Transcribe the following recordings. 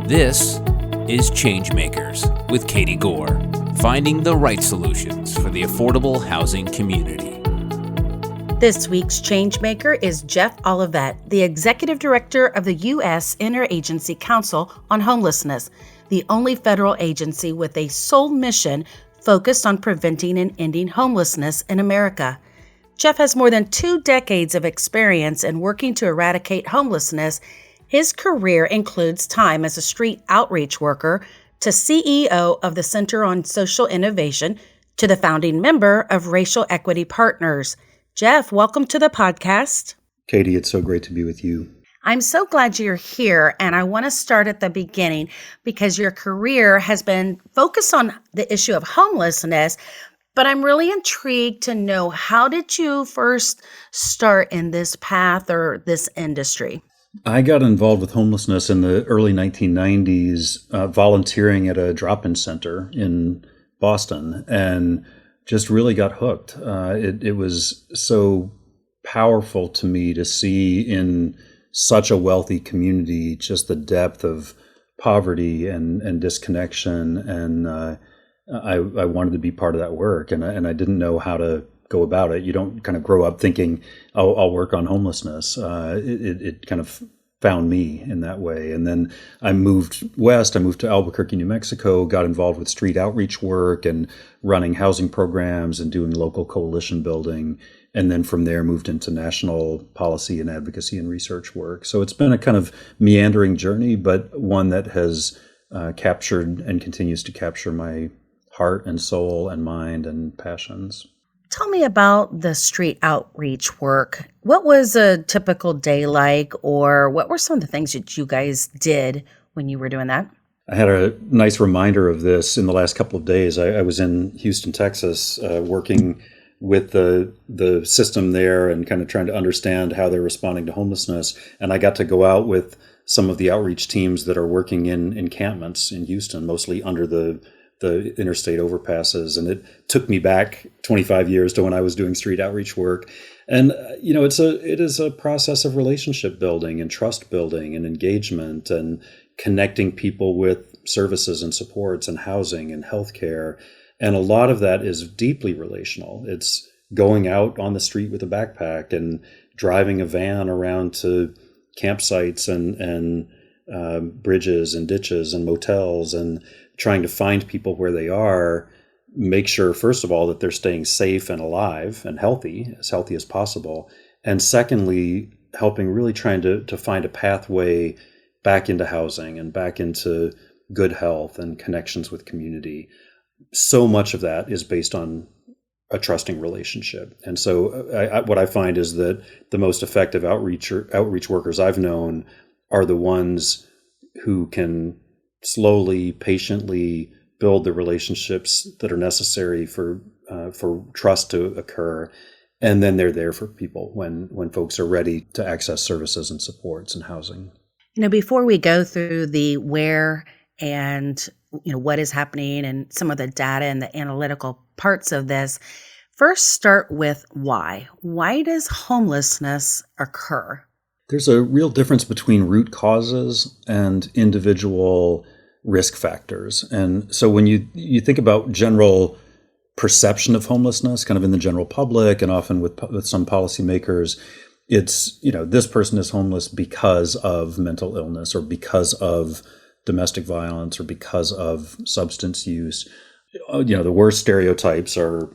This is ChangeMakers with Katie Gore, finding the right solutions for the affordable housing community. This week's ChangeMaker is Jeff Olivet, the Executive Director of the U.S. Interagency Council on Homelessness, the only federal agency with a sole mission focused on preventing and ending homelessness in America. Jeff has more than 2 decades of experience in working to eradicate homelessness. His career includes time as a street outreach worker, to CEO of the Center on Social Innovation, to the founding member of Racial Equity Partners. Jeff, welcome to the podcast. Katie, it's so great to be with you. I'm so glad you're here, and I want to start at the beginning because your career has been focused on the issue of homelessness, but I'm really intrigued to know, how did you first start in this path or this industry? I got involved with homelessness in the early 1990s, volunteering at a drop-in center in Boston, and just really got hooked. It was so powerful to me to see in such a wealthy community just the depth of poverty and disconnection, and I wanted to be part of that work, and I didn't know how to go about it. You don't kind of grow up thinking, "Oh, I'll work on homelessness." It kind of found me in that way, and then I moved west. I moved to Albuquerque, New Mexico. Got involved with street outreach work and running housing programs and doing local coalition building. And then from there moved into national policy and advocacy and research work. So it's been a kind of meandering journey, but one that has captured and continues to capture my heart and soul and mind and passions. Tell me about the street outreach work. What was a typical day like, or what were some of the things that you guys did when you were doing that? I had a nice reminder of this in the last couple of days. I was in Houston, Texas, working with the system there and kind of trying to understand how they're responding to homelessness. And I got to go out with some of the outreach teams that are working in encampments in Houston, mostly under the interstate overpasses. And it took me back 25 years to when I was doing street outreach work. And, it is a process of relationship building and trust building and engagement and connecting people with services and supports and housing and healthcare. And a lot of that is deeply relational. It's going out on the street with a backpack and driving a van around to campsites and bridges and ditches and motels and trying to find people where they are, make sure, first of all, that they're staying safe and alive and healthy as possible. And secondly, helping really trying to find a pathway back into housing and back into good health and connections with community. So much of that is based on a trusting relationship. And so what I find is that the most effective outreach workers I've known are the ones who can slowly, patiently build the relationships that are necessary for trust to occur. And then they're there for people when folks are ready to access services and supports and housing. Before we go through the where and what is happening and some of the data and the analytical parts of this, first start with why. Why does homelessness occur? There's a real difference between root causes and individual risk factors. And so when you think about general perception of homelessness, kind of in the general public and often with some policymakers, it's, this person is homeless because of mental illness or because of domestic violence or because of substance use. The worst stereotypes are,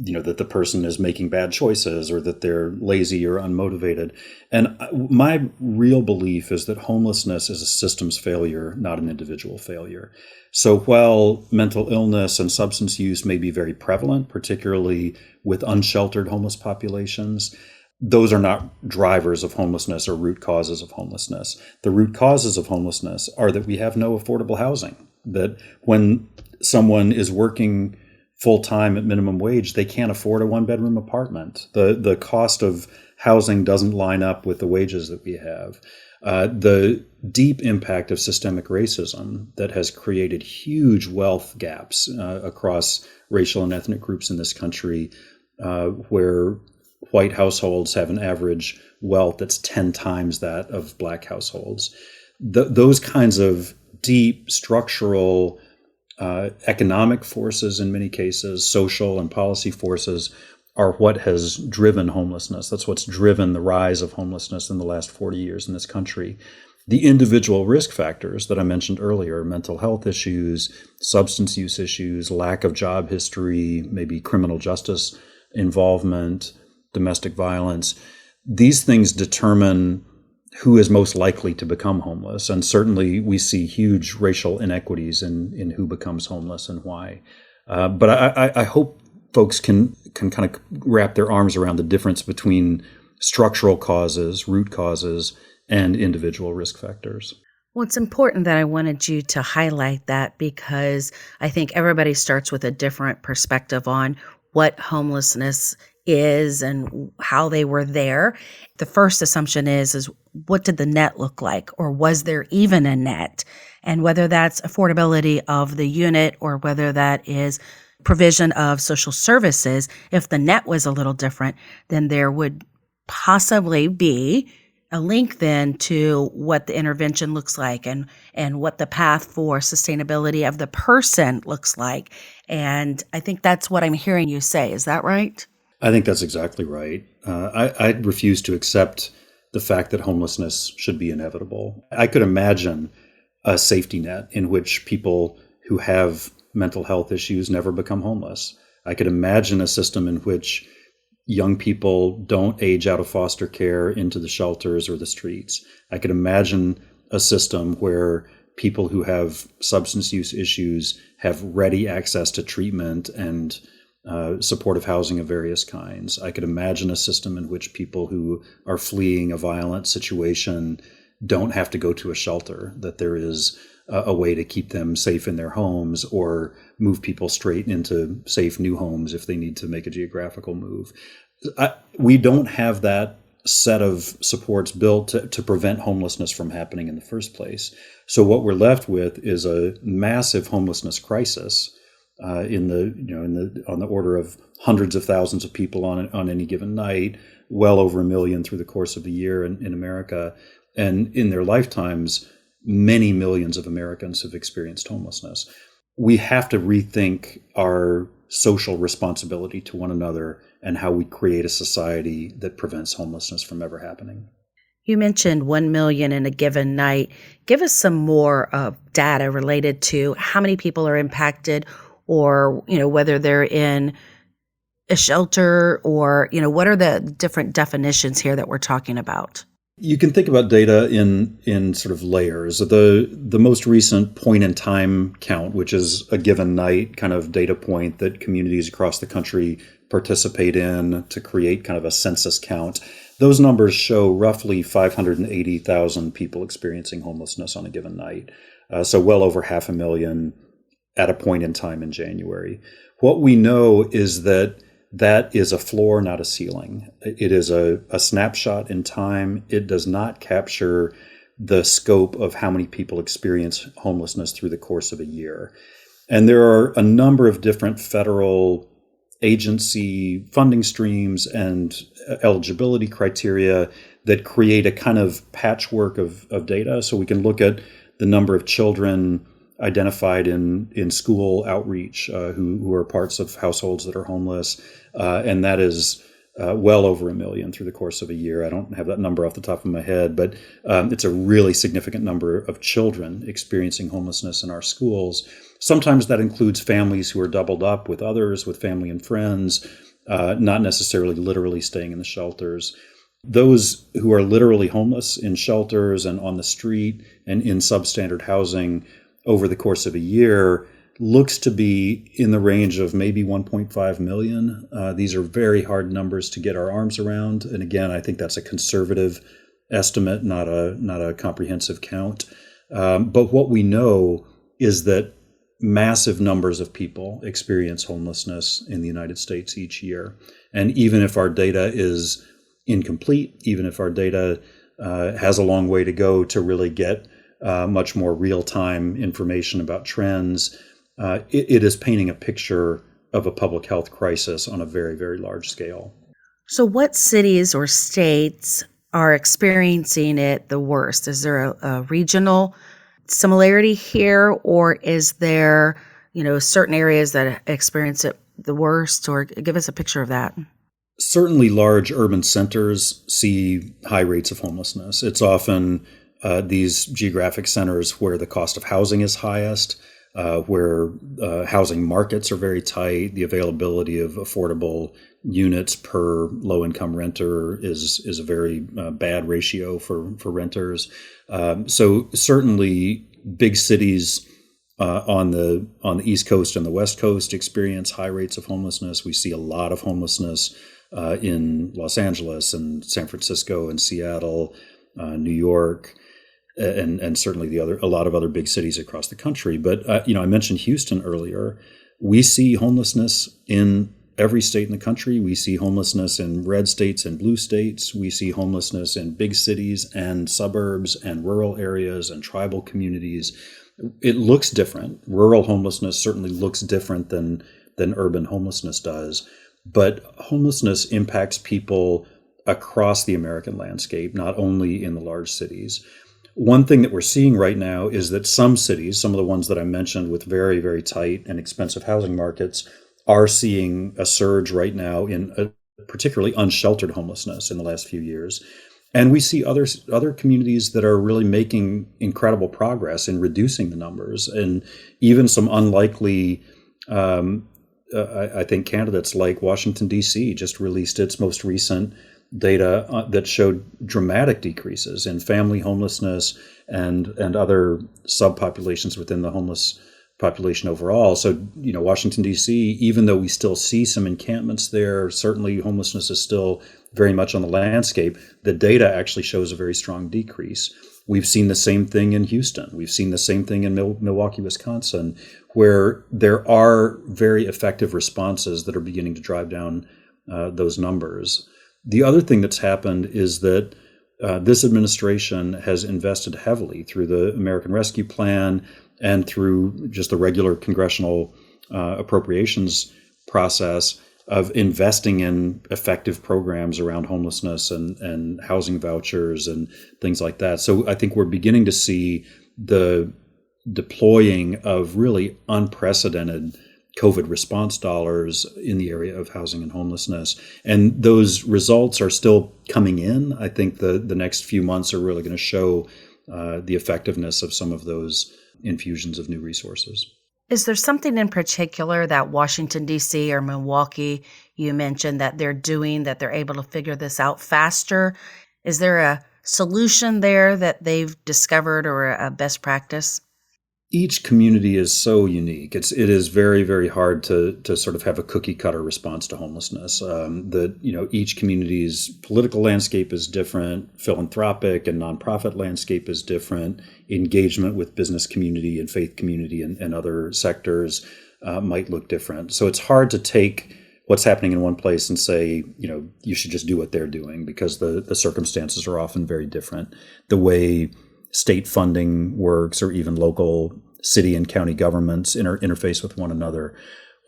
that the person is making bad choices or that they're lazy or unmotivated. And my real belief is that homelessness is a systems failure, not an individual failure. So while mental illness and substance use may be very prevalent, particularly with unsheltered homeless populations, those are not drivers of homelessness or root causes of homelessness. The root causes of homelessness are that we have no affordable housing, that when someone is working full-time at minimum wage, they can't afford a one-bedroom apartment. The cost of housing doesn't line up with the wages that we have. The deep impact of systemic racism that has created huge wealth gaps across racial and ethnic groups in this country, where white households have an average wealth that's 10 times that of black households. Those kinds of deep structural economic forces in many cases, social and policy forces are what has driven homelessness. That's what's driven the rise of homelessness in the last 40 years in this country. The individual risk factors that I mentioned earlier, mental health issues, substance use issues, lack of job history, maybe criminal justice involvement, domestic violence, these things determine who is most likely to become homeless. And certainly we see huge racial inequities in who becomes homeless and why. But I hope folks can kind of wrap their arms around the difference between structural causes, root causes, and individual risk factors. Well, it's important that I wanted you to highlight that because I think everybody starts with a different perspective on what homelessness is and how they were there. The first assumption is what did the net look like, or was there even a net? And whether that's affordability of the unit or whether that is provision of social services, if the net was a little different, then there would possibly be a link then to what the intervention looks like and what the path for sustainability of the person looks like. And I think that's what I'm hearing you say. Is that right? I think that's exactly right. I refuse to accept the fact that homelessness should be inevitable. I could imagine a safety net in which people who have mental health issues never become homeless. I could imagine a system in which young people don't age out of foster care into the shelters or the streets. I could imagine a system where people who have substance use issues have ready access to treatment and supportive housing of various kinds. I could imagine a system in which people who are fleeing a violent situation don't have to go to a shelter, that there is a way to keep them safe in their homes or move people straight into safe new homes if they need to make a geographical move. We don't have that set of supports built to prevent homelessness from happening in the first place. So what we're left with is a massive homelessness crisis on the order of hundreds of thousands of people on any given night, well over 1 million through the course of a year in America. And in their lifetimes, many millions of Americans have experienced homelessness. We have to rethink our social responsibility to one another and how we create a society that prevents homelessness from ever happening. You mentioned 1 million in a given night. Give us some more data related to how many people are impacted, or whether they're in a shelter, or what are the different definitions here that we're talking about? You can think about data in sort of layers. The most recent point in time count, which is a given night kind of data point that communities across the country participate in to create kind of a census count, those numbers show roughly 580,000 people experiencing homelessness on a given night. So well over 500,000 at a point in time in January. What we know is that is a floor, not a ceiling. It is a snapshot in time. It does not capture the scope of how many people experience homelessness through the course of a year. And there are a number of different federal agency funding streams and eligibility criteria that create a kind of patchwork of data. So we can look at the number of children identified in school outreach who are parts of households that are homeless, and that is well over 1 million through the course of a year. I don't have that number off the top of my head, but it's a really significant number of children experiencing homelessness in our schools. Sometimes that includes families who are doubled up with others, with family and friends, not necessarily literally staying in the shelters. Those who are literally homeless in shelters and on the street and in substandard housing over the course of a year looks to be in the range of maybe 1.5 million. These are very hard numbers to get our arms around. And again, I think that's a conservative estimate, not a comprehensive count. But what we know is that massive numbers of people experience homelessness in the United States each year. And even if our data is incomplete, even if our data has a long way to go to really get much more real-time information about trends, it is painting a picture of a public health crisis on a very, very large scale. So what cities or states are experiencing it the worst? Is there a regional similarity here, or is there, certain areas that experience it the worst, or give us a picture of that? Certainly large urban centers see high rates of homelessness. It's often these geographic centers where the cost of housing is highest, where housing markets are very tight. The availability of affordable units per low-income renter is a very bad ratio for renters. So certainly big cities on the East Coast and the West Coast experience high rates of homelessness. We see a lot of homelessness in Los Angeles and San Francisco and Seattle, New York, and certainly a lot of other big cities across the country. But I mentioned Houston earlier. We see homelessness in every state in the country. We see homelessness in red states and blue states. We see homelessness in big cities and suburbs and rural areas and tribal communities. It looks different. Rural homelessness certainly looks different than urban homelessness does. But homelessness impacts people across the American landscape, not only in the large cities. One thing that we're seeing right now is that some cities, some of the ones that I mentioned with very, very tight and expensive housing markets, are seeing a surge right now in particularly unsheltered homelessness in the last few years. And we see other communities that are really making incredible progress in reducing the numbers. And even some unlikely, I think, candidates like Washington, D.C. just released its most recent data that showed dramatic decreases in family homelessness and other subpopulations within the homeless population overall. So, Washington, D.C., even though we still see some encampments there, certainly homelessness is still very much on the landscape, the data actually shows a very strong decrease. We've seen the same thing in Houston. We've seen the same thing in Milwaukee, Wisconsin, where there are very effective responses that are beginning to drive down those numbers. The other thing that's happened is that this administration has invested heavily through the American Rescue Plan and through just the regular congressional appropriations process of investing in effective programs around homelessness and housing vouchers and things like that. So I think we're beginning to see the deploying of really unprecedented COVID response dollars in the area of housing and homelessness. And those results are still coming in. I think the next few months are really going to show the effectiveness of some of those infusions of new resources. Is there something in particular that Washington, D.C. or Milwaukee, you mentioned, that they're doing, that they're able to figure this out faster? Is there a solution there that they've discovered or a best practice? Each community is so unique. It is very, very hard to sort of have a cookie cutter response to homelessness. Each community's political landscape is different. Philanthropic and nonprofit landscape is different. Engagement with business community and faith community and other sectors might look different. So it's hard to take what's happening in one place and say, you should just do what they're doing, because the circumstances are often very different. The way state funding works, or even local city and county governments interface with one another.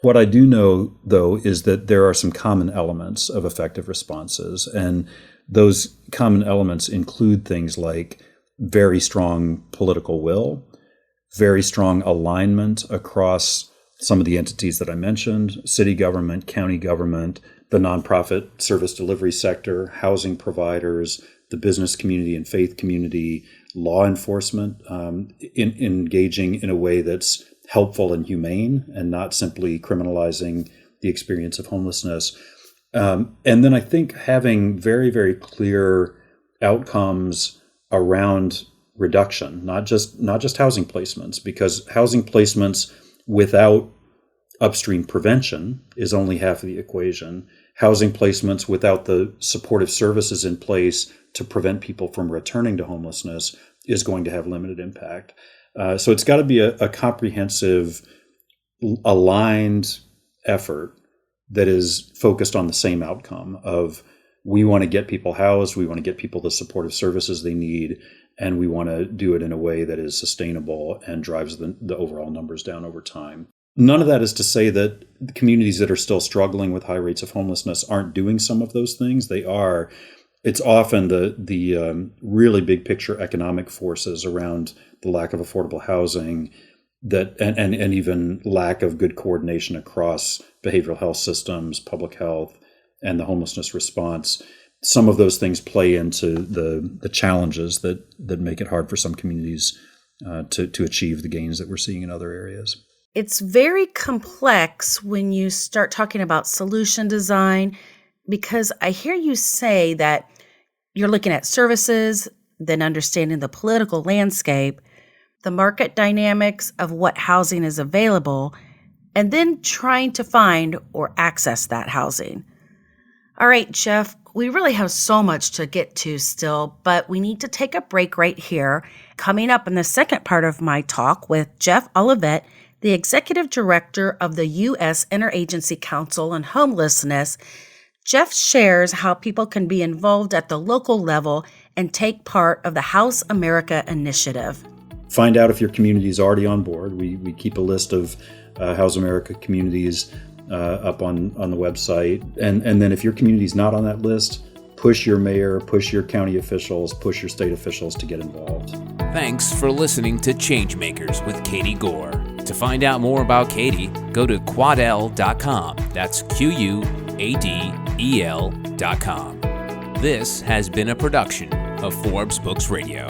What I do know, though, is that there are some common elements of effective responses. And those common elements include things like very strong political will, very strong alignment across some of the entities that I mentioned: city government, county government, the nonprofit service delivery sector, housing providers, the business community and faith community, law enforcement, engaging in a way that's helpful and humane and not simply criminalizing the experience of homelessness. And then I think having very, very clear outcomes around reduction, not just housing placements, because housing placements without upstream prevention is only half of the equation. Housing placements without the supportive services in place to prevent people from returning to homelessness is going to have limited impact. So it's got to be a comprehensive, aligned effort that is focused on the same outcome of, we want to get people housed, we want to get people the supportive services they need, and we want to do it in a way that is sustainable and drives the overall numbers down over time. None of that is to say that the communities that are still struggling with high rates of homelessness aren't doing some of those things. They are. It's often the really big picture economic forces around the lack of affordable housing that and even lack of good coordination across behavioral health systems, public health, and the homelessness response. Some of those things play into the challenges that make it hard for some communities to achieve the gains that we're seeing in other areas. It's very complex when you start talking about solution design, because I hear you say that you're looking at services, then understanding the political landscape, the market dynamics of what housing is available, and then trying to find or access that housing. All right, Jeff, we really have so much to get to still, but we need to take a break right here. Coming up in the second part of my talk with Jeff Olivet, the Executive Director of the U.S. Interagency Council on Homelessness, Jeff shares how people can be involved at the local level and take part of the House America initiative. Find out if your community is already on board. We keep a list of House America communities up on the website. And then if your community is not on that list, push your mayor, push your county officials, push your state officials to get involved. Thanks for listening to ChangeMakers with Katie Gore. To find out more about Katie, go to quadel.com. That's QUADEL.com. This has been a production of Forbes Books Radio.